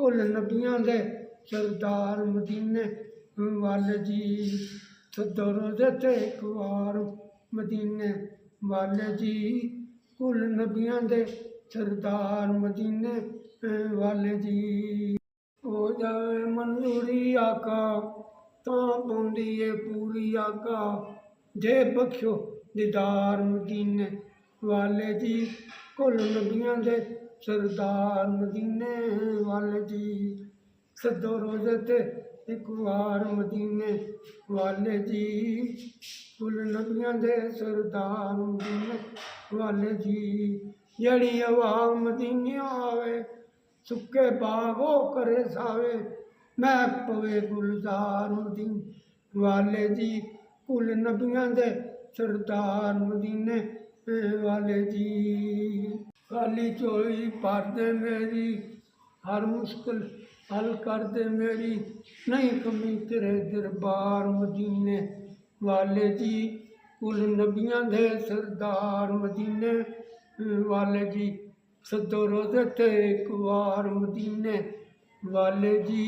कुल नबियां दे सरदार मदीने वाले जी। सदो रोज़े ते एक वार मदीने वाले जी। कुल नबियां दे सरदार मदीने वाले जी। हो जाए मंजूरी आका तां पौंदी है पूरी आका, जे बख्शो दीदार मदीने वाले जी। कुल नबियां दे सरदार मदीने वाले जी। सदो रोज़े ते एक वार मदीने वाले जी। कुल नबियां दे सरदार मदीने वाले जी। जड़ी हवा मदीने आवे सुके बागो करे सावे, मैं पवे गुलजार मदीने वाले जी। कुल नबियां दे सरदार मदीने वाले जी। खाली झोली भर दे मेरी, हर मुश्किल हल कर दे मेरी, नहीं कमी तेरे दरबार मदीने वाले जी। कुल नबियां दे सरदार मदीने वाले जी। सदो रोज़े ते एक वार मदीने वाले जी।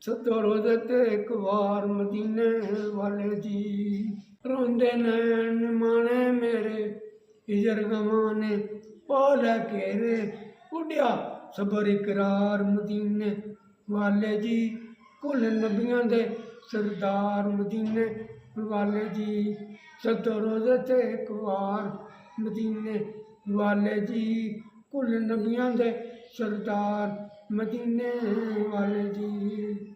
सदो रोज़े ते एक वार मदीने वाले जी। रोंदे नैन माने मेरे हिजर गवाने पाले घेरे, उड़िया सबर इकरार मदीने वाले जी। कुल नबियां दे सरदार मदीने वाले जी। सदो रोज़े ते एक वार मदीने वाले जी। कुल नबियां दे सरदार मदीने वाले जी।